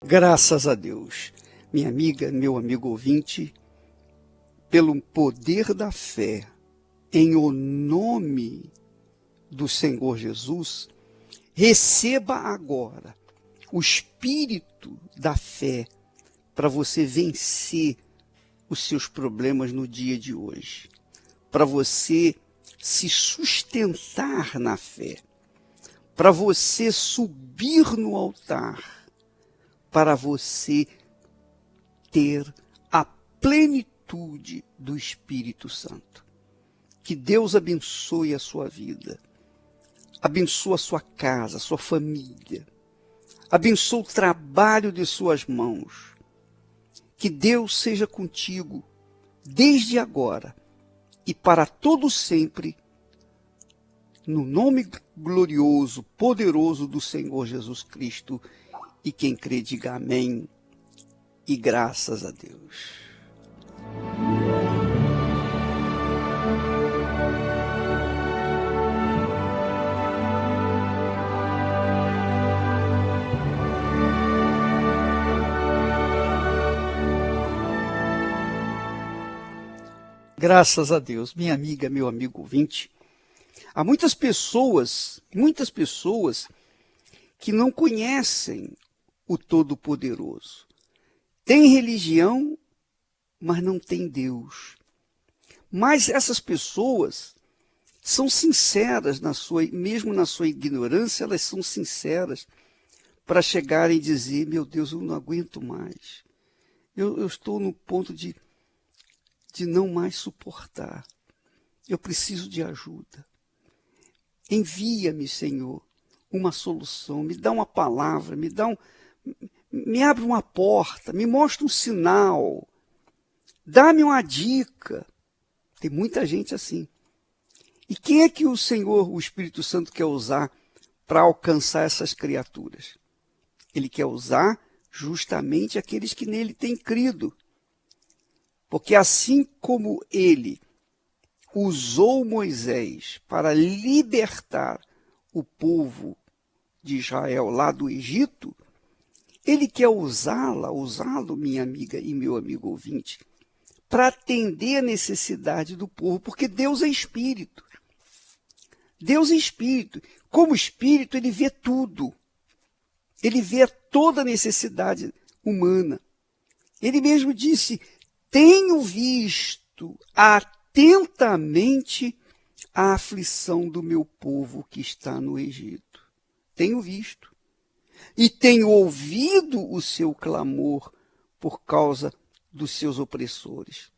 Graças a Deus, minha amiga, meu amigo ouvinte, pelo poder da fé, em o nome do Senhor Jesus, receba agora o espírito da fé para você vencer os seus problemas no dia de hoje, para você se sustentar na fé, para você subir no altar, para você ter a plenitude do Espírito Santo. Que Deus abençoe a sua vida, abençoe a sua casa, a sua família, abençoe o trabalho de suas mãos. Que Deus seja contigo, desde agora e para todo sempre, no nome glorioso, poderoso do Senhor Jesus Cristo. E quem crê, diga amém e graças a Deus. Graças a Deus, minha amiga, meu amigo ouvinte. Há muitas pessoas que não conhecem o Todo-Poderoso. Tem religião, mas não tem Deus. Mas essas pessoas são sinceras, mesmo na sua ignorância, elas são sinceras para chegarem e dizer, meu Deus, eu não aguento mais. Eu estou no ponto de não mais suportar. Eu preciso de ajuda. Envia-me, Senhor, uma solução, me dá uma palavra, me abre uma porta, me mostra um sinal, dá-me uma dica. Tem muita gente assim. E quem é que o Senhor, o Espírito Santo, quer usar para alcançar essas criaturas? Ele quer usar justamente aqueles que nele têm crido. Porque assim como ele usou Moisés para libertar o povo de Israel lá do Egito, ele quer usá-lo, minha amiga e meu amigo ouvinte, para atender a necessidade do povo, porque Deus é espírito. Deus é espírito. Como espírito, ele vê tudo. Ele vê toda a necessidade humana. Ele mesmo disse, tenho visto atentamente a aflição do meu povo que está no Egito. Tenho visto. E tenho ouvido o seu clamor por causa dos seus opressores.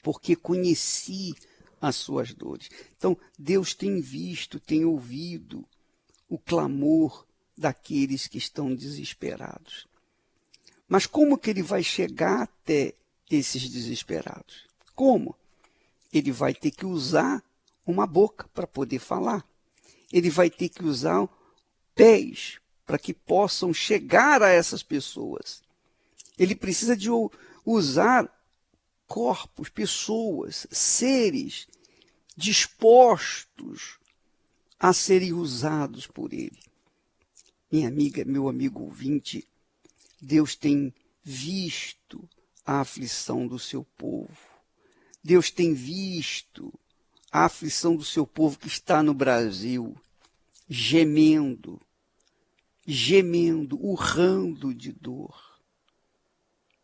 Porque conheci as suas dores. Então, Deus tem visto, tem ouvido o clamor daqueles que estão desesperados. Mas como que ele vai chegar até esses desesperados? Como? Ele vai ter que usar uma boca para poder falar. Ele vai ter que usar pés para que possam chegar a essas pessoas. Ele precisa de usar corpos, pessoas, seres dispostos a serem usados por ele. Minha amiga, meu amigo ouvinte, Deus tem visto a aflição do seu povo. Deus tem visto a aflição do seu povo que está no Brasil, gemendo, urrando de dor.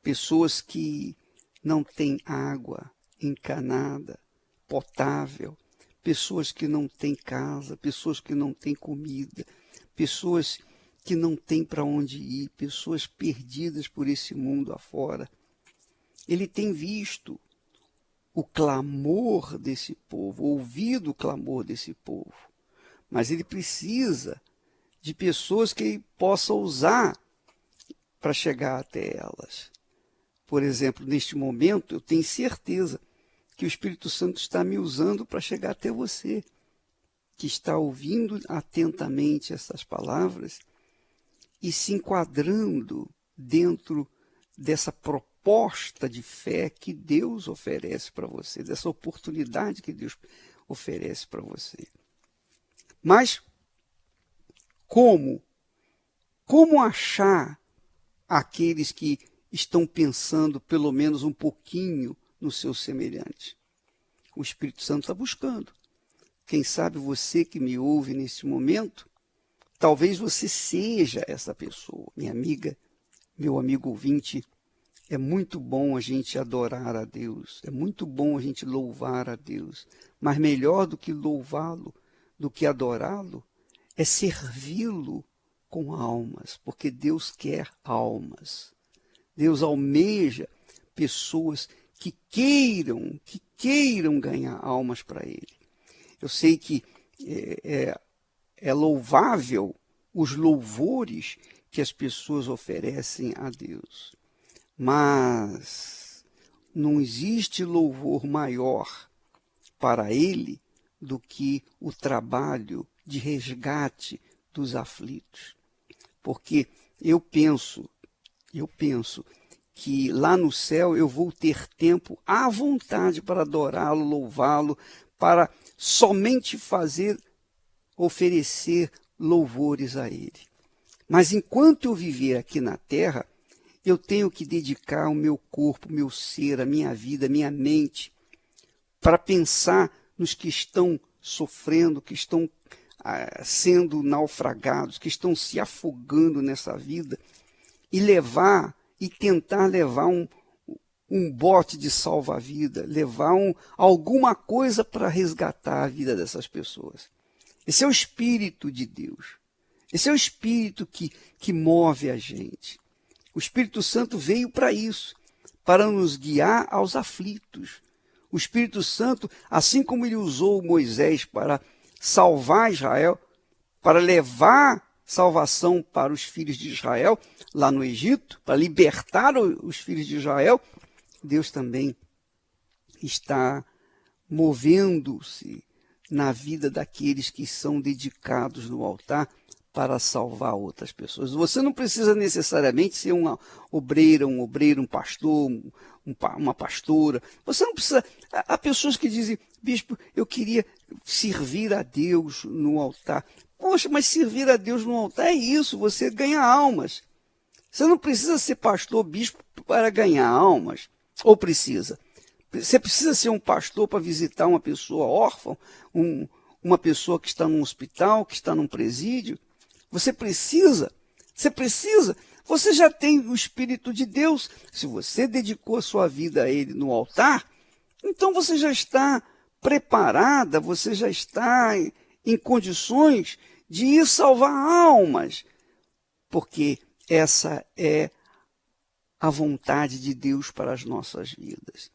Pessoas que não têm água encanada, potável, pessoas que não têm casa, pessoas que não têm comida, pessoas que não têm para onde ir, pessoas perdidas por esse mundo afora. Ele tem visto o clamor desse povo, ouvido o clamor desse povo, mas ele precisa de pessoas que ele possa usar para chegar até elas. Por exemplo, neste momento, eu tenho certeza que o Espírito Santo está me usando para chegar até você, que está ouvindo atentamente essas palavras e se enquadrando dentro dessa proposta de fé que Deus oferece para você, dessa oportunidade que Deus oferece para você. Mas como achar àqueles que estão pensando pelo menos um pouquinho no seu semelhante. O Espírito Santo está buscando. Quem sabe você que me ouve nesse momento, talvez você seja essa pessoa. Minha amiga, meu amigo ouvinte, é muito bom a gente adorar a Deus, é muito bom a gente louvar a Deus, mas melhor do que louvá-lo, do que adorá-lo, é servi-lo com almas, porque Deus quer almas. Deus almeja pessoas que queiram ganhar almas para Ele. Eu sei que é louvável os louvores que as pessoas oferecem a Deus, mas não existe louvor maior para Ele do que o trabalho de resgate dos aflitos. Porque eu penso que lá no céu eu vou ter tempo à vontade para adorá-lo, louvá-lo, para somente oferecer louvores a Ele. Mas enquanto eu viver aqui na terra, eu tenho que dedicar o meu corpo, meu ser, a minha vida, a minha mente, para pensar nos que estão sofrendo, que estão sendo naufragados, que estão se afogando nessa vida, e tentar levar um bote de salva-vida, levar alguma coisa para resgatar a vida dessas pessoas. Esse é o Espírito de Deus. Esse é o Espírito que move a gente. O Espírito Santo veio para isso, para nos guiar aos aflitos. O Espírito Santo, assim como ele usou Moisés para salvar Israel, para levar salvação para os filhos de Israel, lá no Egito, para libertar os filhos de Israel, Deus também está movendo-se na vida daqueles que são dedicados no altar para salvar outras pessoas. Você não precisa necessariamente ser uma obreira, um pastor, uma pastora. Você não precisa. Há pessoas que dizem, bispo, eu queria servir a Deus no altar. Poxa, mas servir a Deus no altar é isso, você ganha almas. Você não precisa ser pastor, bispo para ganhar almas. Ou precisa? Você precisa ser um pastor para visitar uma pessoa órfã, uma pessoa que está num hospital, que está num presídio. Você já tem o Espírito de Deus. Se você dedicou a sua vida a Ele no altar, então você já está preparada, você já está em condições de ir salvar almas, porque essa é a vontade de Deus para as nossas vidas.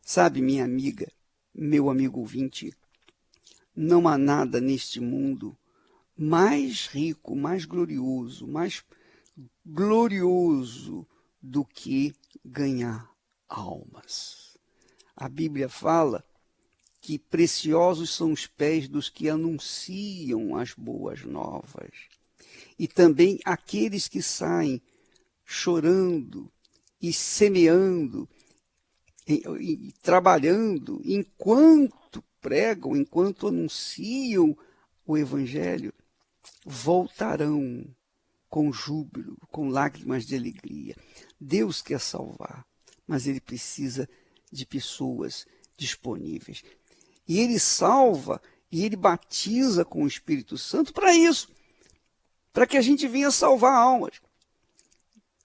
Sabe, minha amiga, meu amigo ouvinte, não há nada neste mundo mais rico, mais glorioso do que ganhar almas. A Bíblia fala que preciosos são os pés dos que anunciam as boas novas. E também aqueles que saem chorando e semeando, e trabalhando, enquanto pregam, enquanto anunciam o Evangelho, voltarão com júbilo, com lágrimas de alegria. Deus quer salvar, mas Ele precisa de pessoas disponíveis. E Ele salva e Ele batiza com o Espírito Santo para isso, para que a gente venha salvar almas.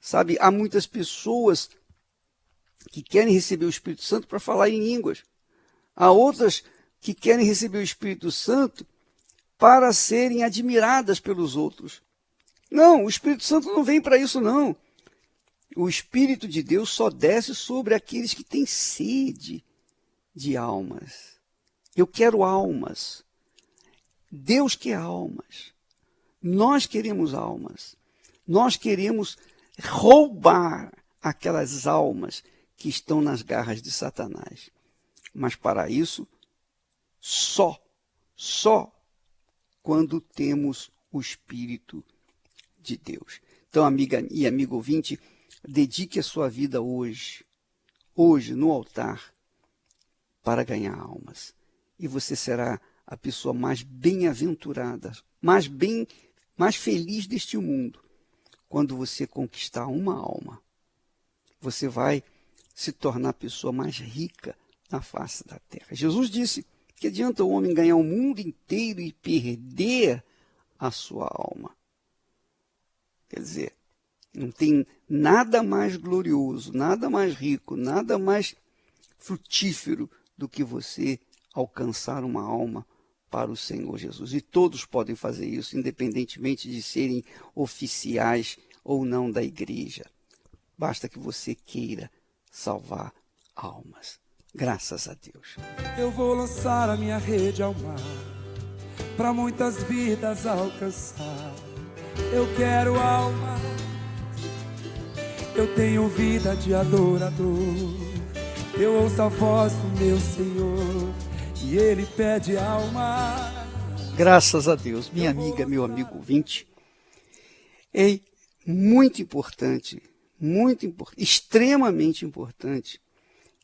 Sabe, há muitas pessoas que querem receber o Espírito Santo para falar em línguas. Há outras que querem receber o Espírito Santo para serem admiradas pelos outros. Não, o Espírito Santo não vem para isso, não. O Espírito de Deus só desce sobre aqueles que têm sede de almas. Eu quero almas. Deus quer almas. Nós queremos almas. Nós queremos roubar aquelas almas que estão nas garras de Satanás. Mas para isso, só quando temos o Espírito de Deus. Então, amiga e amigo ouvinte, dedique a sua vida hoje no altar, para ganhar almas. E você será a pessoa mais bem-aventurada, mais feliz deste mundo, quando você conquistar uma alma, você vai se tornar a pessoa mais rica na face da terra. Jesus disse que adianta o homem ganhar o mundo inteiro e perder a sua alma. Quer dizer, não tem nada mais glorioso, nada mais rico, nada mais frutífero do que você alcançar uma alma para o Senhor Jesus. E todos podem fazer isso, independentemente de serem oficiais ou não da igreja. Basta que você queira salvar almas. Graças a Deus. Eu vou lançar a minha rede ao mar, para muitas vidas alcançar. Eu quero alma, eu tenho vida de adorador. Eu ouço a voz do meu Senhor e Ele pede alma. Graças a Deus, minha amiga, meu amigo ouvinte, é muito importante, extremamente importante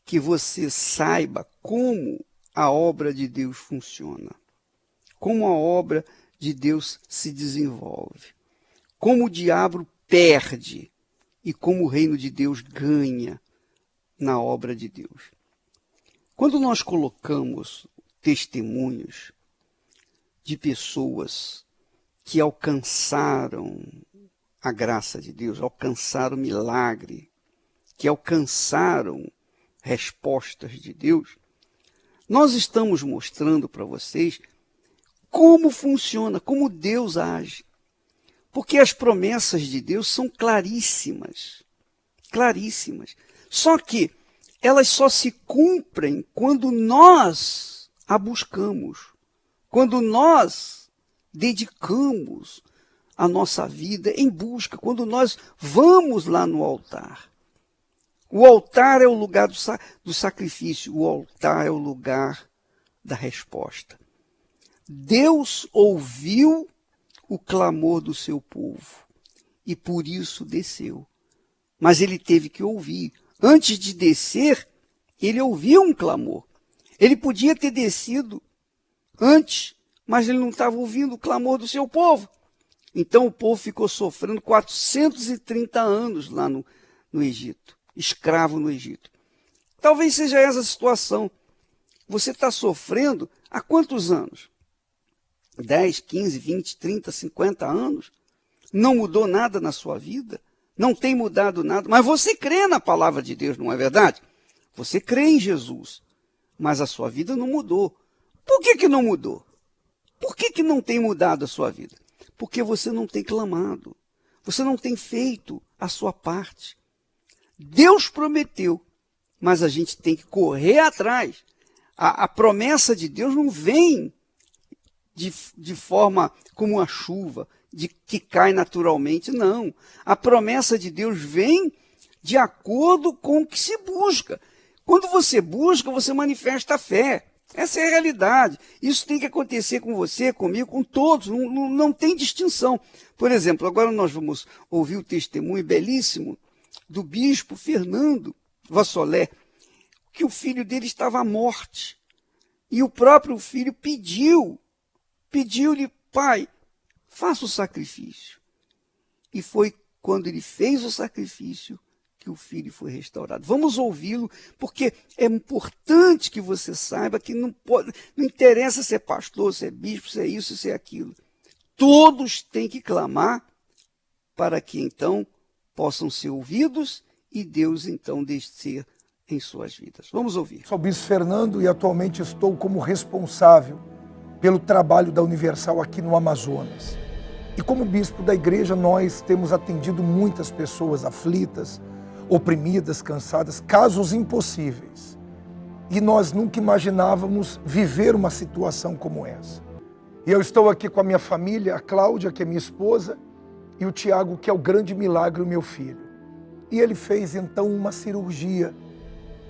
que você saiba como a obra de Deus funciona, como a obra de Deus se desenvolve, como o diabo perde e como o reino de Deus ganha na obra de Deus. Quando nós colocamos testemunhos de pessoas que alcançaram a graça de Deus, alcançaram milagre, que alcançaram respostas de Deus, nós estamos mostrando para vocês como funciona, como Deus age. Porque as promessas de Deus são claríssimas, claríssimas. Só que elas só se cumprem quando nós a buscamos, quando nós dedicamos a nossa vida em busca, quando nós vamos lá no altar. O altar é o lugar do sacrifício, o altar é o lugar da resposta. Deus ouviu o clamor do seu povo e por isso desceu. Mas ele teve que ouvir. Antes de descer, ele ouviu um clamor. Ele podia ter descido antes, mas ele não estava ouvindo o clamor do seu povo. Então o povo ficou sofrendo 430 anos lá no Egito, escravo no Egito. Talvez seja essa a situação. Você está sofrendo há quantos anos? 10, 15, 20, 30, 50 anos? Não mudou nada na sua vida? Não tem mudado nada? Mas você crê na palavra de Deus, não é verdade? Você crê em Jesus, mas a sua vida não mudou. Por que não mudou? Por que não tem mudado a sua vida? Porque você não tem clamado. Você não tem feito a sua parte. Deus prometeu, mas a gente tem que correr atrás. A promessa de Deus não vem de forma como a chuva, que cai naturalmente, não. A promessa de Deus vem de acordo com o que se busca. Quando você busca, você manifesta a fé. Essa é a realidade. Isso tem que acontecer com você, comigo, com todos. Não tem distinção. Por exemplo, agora nós vamos ouvir o testemunho belíssimo do bispo Fernando Vassolé, que o filho dele estava à morte. E o próprio filho pediu-lhe, pai, faça o sacrifício. E foi quando ele fez o sacrifício que o filho foi restaurado. Vamos ouvi-lo, porque é importante que você saiba que não interessa se é pastor, se é bispo, se é isso, se é aquilo. Todos têm que clamar para que então possam ser ouvidos e Deus então descer em suas vidas. Vamos ouvir. Sou o bispo Fernando e atualmente estou como responsável pelo trabalho da Universal aqui no Amazonas. E como bispo da igreja, nós temos atendido muitas pessoas aflitas, oprimidas, cansadas, casos impossíveis. E nós nunca imaginávamos viver uma situação como essa. E eu estou aqui com a minha família, a Cláudia, que é minha esposa, e o Tiago, que é o grande milagre, o meu filho. E ele fez então uma cirurgia.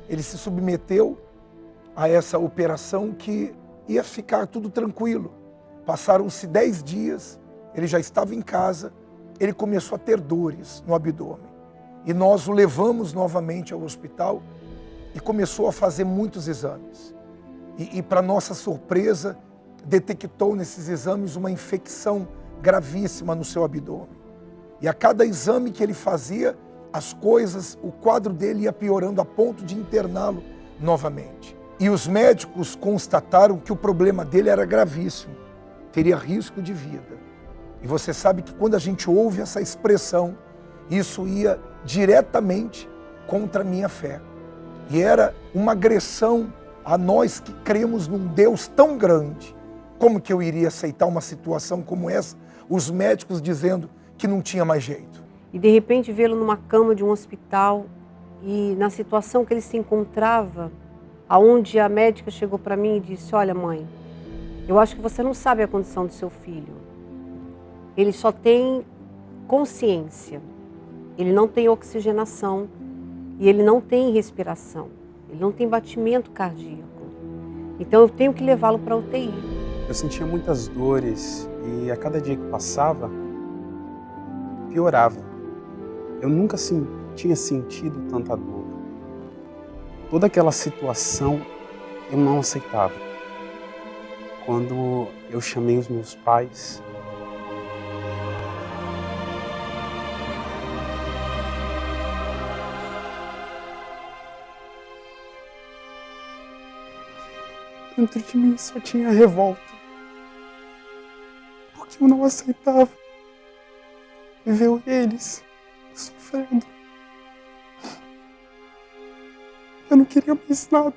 Ele se submeteu a essa operação que ia ficar tudo tranquilo. Passaram-se 10 dias, ele já estava em casa, ele começou a ter dores no abdômen. E nós o levamos novamente ao hospital e começou a fazer muitos exames. E para nossa surpresa, detectou nesses exames uma infecção gravíssima no seu abdômen. E a cada exame que ele fazia, as coisas, o quadro dele ia piorando a ponto de interná-lo novamente. E os médicos constataram que o problema dele era gravíssimo, teria risco de vida. E você sabe que quando a gente ouve essa expressão, isso ia diretamente contra a minha fé. E era uma agressão a nós que cremos num Deus tão grande. Como que eu iria aceitar uma situação como essa? Os médicos dizendo que não tinha mais jeito. E de repente vê-lo numa cama de um hospital e na situação que ele se encontrava, aonde a médica chegou para mim e disse: olha, mãe, eu acho que você não sabe a condição do seu filho. Ele só tem consciência, ele não tem oxigenação e ele não tem respiração, ele não tem batimento cardíaco. Então eu tenho que levá-lo para a UTI. Eu sentia muitas dores e a cada dia que passava, piorava. Eu nunca tinha sentido tanta dor. Toda aquela situação eu não aceitava. Quando eu chamei os meus pais, dentro de mim só tinha revolta, porque eu não aceitava ver eles sofrendo. Eu não queria mais nada.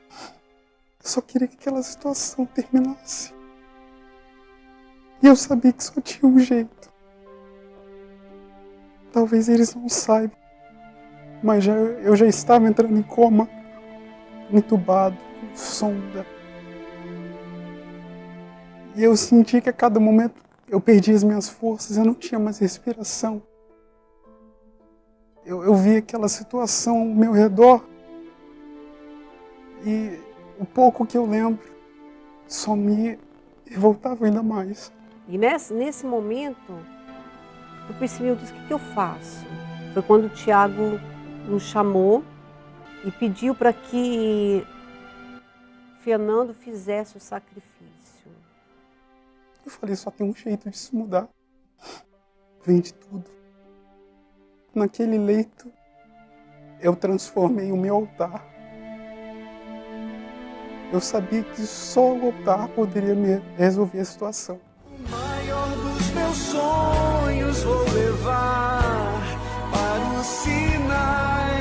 Eu só queria que aquela situação terminasse. E eu sabia que só tinha um jeito. Talvez eles não saibam, mas eu já estava entrando em coma, entubado, com sonda. E eu senti que a cada momento eu perdia as minhas forças, eu não tinha mais respiração. Eu via aquela situação ao meu redor e o pouco que eu lembro só me revoltava ainda mais. E nesse momento, eu percebi, eu disse: o que eu faço? Foi quando o Tiago nos chamou e pediu para que Fernando fizesse o sacrifício. Eu falei: só tem um jeito de se mudar. Vende tudo. Naquele leito, eu transformei o meu altar. Eu sabia que só o altar poderia me resolver a situação. O maior dos meus sonhos vou levar para o Sinai,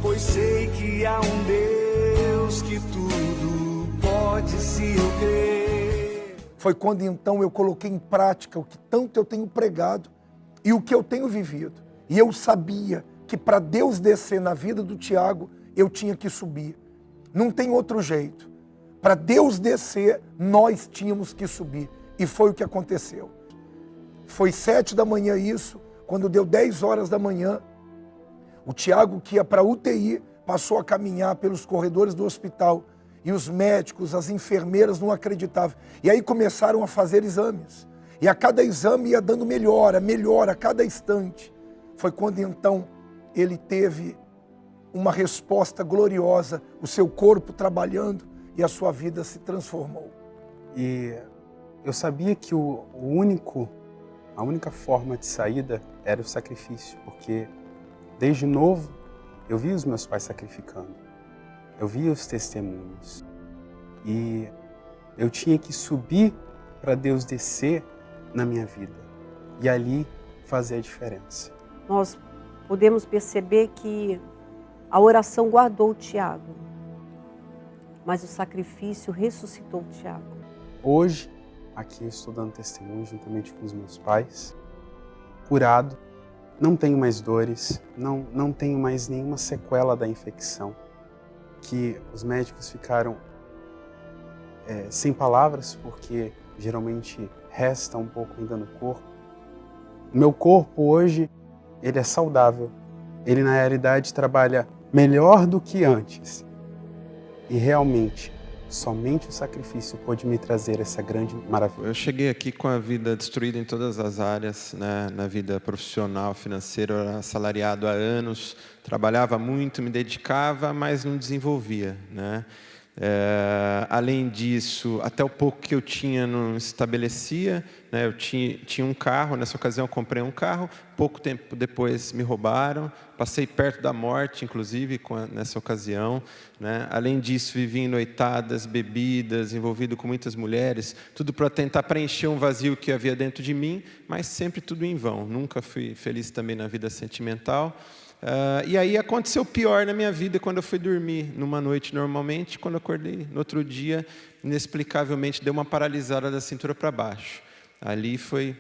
pois sei que há um Deus que tudo pode se eu crer. Foi quando então eu coloquei em prática o que tanto eu tenho pregado e o que eu tenho vivido. E eu sabia que para Deus descer na vida do Tiago, eu tinha que subir. Não tem outro jeito. Para Deus descer, nós tínhamos que subir. E foi o que aconteceu. Foi 7 da manhã isso, quando deu 10 horas da manhã, o Tiago, que ia para a UTI, passou a caminhar pelos corredores do hospital. E os médicos, as enfermeiras não acreditavam. E aí começaram a fazer exames. E a cada exame ia dando melhora a cada instante. Foi quando então ele teve uma resposta gloriosa, o seu corpo trabalhando e a sua vida se transformou. E eu sabia que a única forma de saída era o sacrifício, porque desde novo eu via os meus pais sacrificando, eu via os testemunhos e eu tinha que subir para Deus descer na minha vida e ali fazer a diferença. Nós podemos perceber que a oração guardou o Tiago, mas o sacrifício ressuscitou o Tiago. Hoje, aqui eu estou dando testemunho juntamente com os meus pais, curado, não tenho mais dores, não tenho mais nenhuma sequela da infecção, que os médicos ficaram sem palavras, porque geralmente resta um pouco ainda no corpo. O meu corpo hoje, ele é saudável, ele na realidade trabalha melhor do que antes. E realmente, somente o sacrifício pôde me trazer essa grande maravilha. Eu cheguei aqui com a vida destruída em todas as áreas, né? Na vida profissional, financeira, eu era assalariado há anos, trabalhava muito, me dedicava, mas não desenvolvia, né? Além disso, até o pouco que eu tinha não estabelecia, né? Eu tinha um carro, nessa ocasião eu comprei um carro, pouco tempo depois me roubaram, passei perto da morte, inclusive, nessa ocasião, né? Além disso, vivi em noitadas, bebidas, envolvido com muitas mulheres, tudo para tentar preencher um vazio que havia dentro de mim, mas sempre tudo em vão, nunca fui feliz também na vida sentimental. E aí aconteceu o pior na minha vida quando eu fui dormir numa noite normalmente, quando eu acordei no outro dia, inexplicavelmente deu uma paralisada da cintura para baixo. Ali foi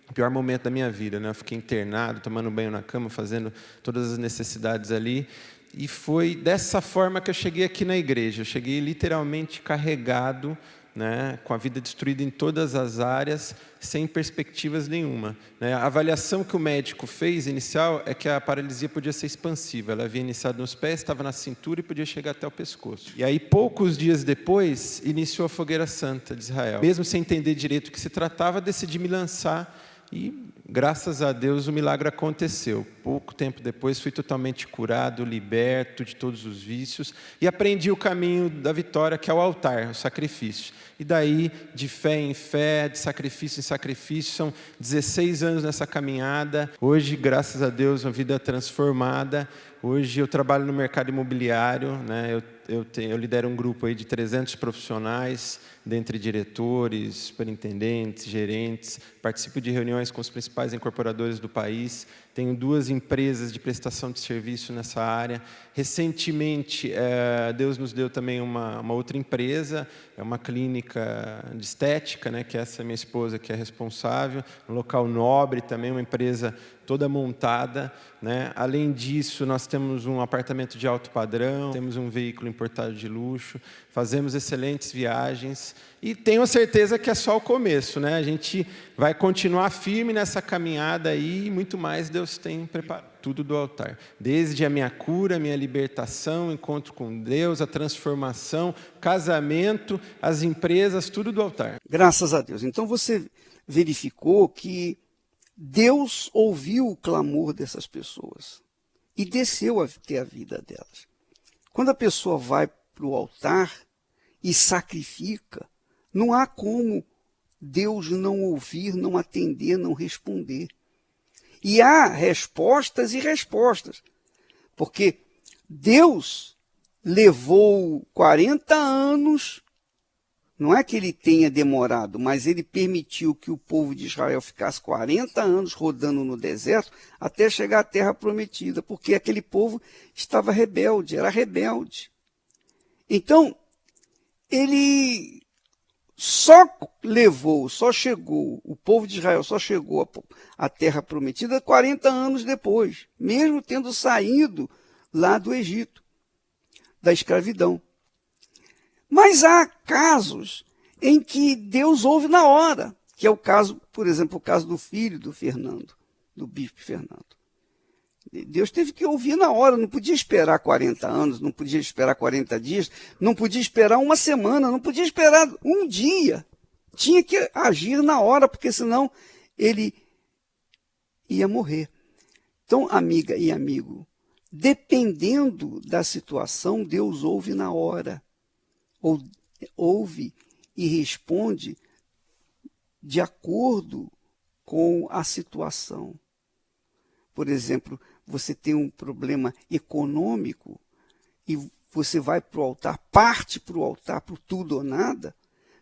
o pior momento da minha vida, né? Eu fiquei internado, tomando banho na cama, fazendo todas as necessidades ali. E foi dessa forma que eu cheguei aqui na igreja. Eu cheguei literalmente carregado, né, com a vida destruída em todas as áreas, sem perspectivas nenhuma, né? A avaliação que o médico fez inicial é que a paralisia podia ser expansiva. Ela havia iniciado nos pés, estava na cintura e podia chegar até o pescoço. E aí, poucos dias depois, iniciou a Fogueira Santa de Israel. Mesmo sem entender direito o que se tratava, decidi me lançar e, graças a Deus, o milagre aconteceu. Pouco tempo depois, fui totalmente curado, liberto de todos os vícios e aprendi o caminho da vitória, que é o altar, o sacrifício. E daí, de fé em fé, de sacrifício em sacrifício, são 16 anos nessa caminhada. Hoje, graças a Deus, uma vida transformada. Hoje eu trabalho no mercado imobiliário, né? Eu lidero um grupo aí de 300 profissionais, dentre diretores, superintendentes, gerentes. Participo de reuniões com os principais incorporadores do país. Tenho 2 empresas de prestação de serviço nessa área. Recentemente, Deus nos deu também uma outra empresa, é uma clínica de estética, né, que essa é minha esposa que é responsável, um local nobre também, uma empresa toda montada, né? Além disso, nós temos um apartamento de alto padrão, temos um veículo importado de luxo, fazemos excelentes viagens e tenho certeza que é só o começo, né? A gente vai continuar firme nessa caminhada aí e muito mais Deus tem preparado. Tudo do altar. Desde a minha cura, a minha libertação, encontro com Deus, a transformação, casamento, as empresas, tudo do altar. Graças a Deus. Então você verificou que Deus ouviu o clamor dessas pessoas e desceu até a vida delas. Quando a pessoa vai para o altar e sacrifica, não há como Deus não ouvir, não atender, não responder. E há respostas e respostas, porque Deus levou 40 anos, não é que ele tenha demorado, mas ele permitiu que o povo de Israel ficasse 40 anos rodando no deserto até chegar à terra prometida, porque aquele povo estava rebelde, era rebelde. Então, ele o povo de Israel só chegou à terra prometida 40 anos depois, mesmo tendo saído lá do Egito, da escravidão. Mas há casos em que Deus ouve na hora, que é o caso, por exemplo, o caso do filho do Fernando, do bispo Fernando. Deus teve que ouvir na hora, não podia esperar 40 anos, não podia esperar 40 dias, não podia esperar uma semana, não podia esperar um dia. Tinha que agir na hora, porque senão ele ia morrer. Então, amiga e amigo, dependendo da situação, Deus ouve na hora. Ou ouve e responde de acordo com a situação. Por exemplo, você tem um problema econômico e você vai para o altar, parte para o altar, para o tudo ou nada,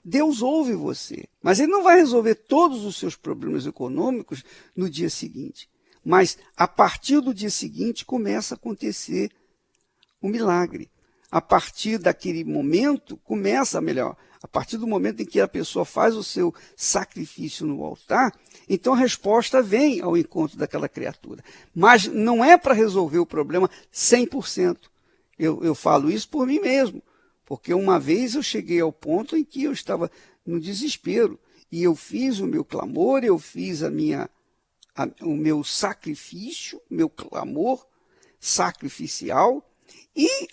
Deus ouve você. Mas ele não vai resolver todos os seus problemas econômicos no dia seguinte. Mas a partir do dia seguinte começa a acontecer um milagre. A partir daquele momento começa a melhor. A partir do momento em que a pessoa faz o seu sacrifício no altar, então a resposta vem ao encontro daquela criatura. Mas não é para resolver o problema 100%. Eu falo isso por mim mesmo, porque uma vez eu cheguei ao ponto em que eu estava no desespero, e eu fiz o meu clamor, eu fiz o meu sacrifício, meu clamor sacrificial, e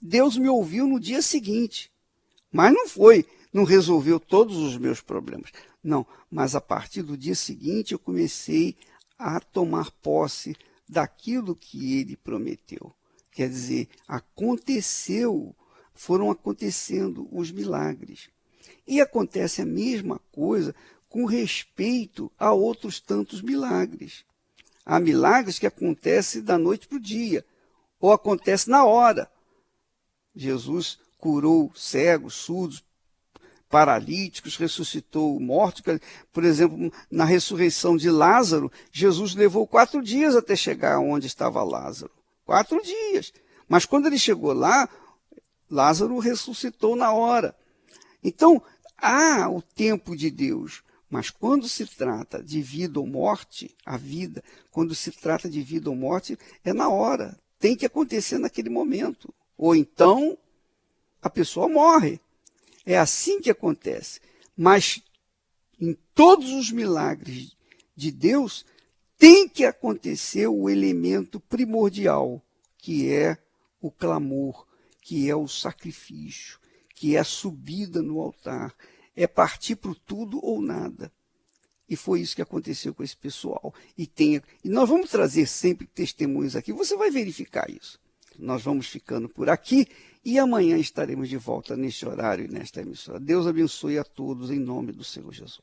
Deus me ouviu no dia seguinte. Mas não resolveu todos os meus problemas. Não, mas a partir do dia seguinte eu comecei a tomar posse daquilo que ele prometeu. Quer dizer, aconteceu foram acontecendo os milagres. E acontece a mesma coisa com respeito a outros tantos milagres. Há milagres que acontecem da noite para o dia, ou acontece na hora. Jesus curou cegos, surdos, paralíticos, ressuscitou mortos. Por exemplo, na ressurreição de Lázaro, Jesus levou 4 dias até chegar onde estava Lázaro. 4 dias. Mas quando ele chegou lá, Lázaro ressuscitou na hora. Então, há o tempo de Deus, mas quando se trata de vida ou morte, a vida, quando se trata de vida ou morte, é na hora. Tem que acontecer naquele momento. Ou então, a pessoa morre. É assim que acontece. Mas em todos os milagres de Deus, tem que acontecer o elemento primordial, que é o clamor, que é o sacrifício, que é a subida no altar, é partir para o tudo ou nada. E foi isso que aconteceu com esse pessoal. E nós vamos trazer sempre testemunhos aqui, você vai verificar isso. Nós vamos ficando por aqui e amanhã estaremos de volta neste horário e nesta emissora. Deus abençoe a todos em nome do Senhor Jesus.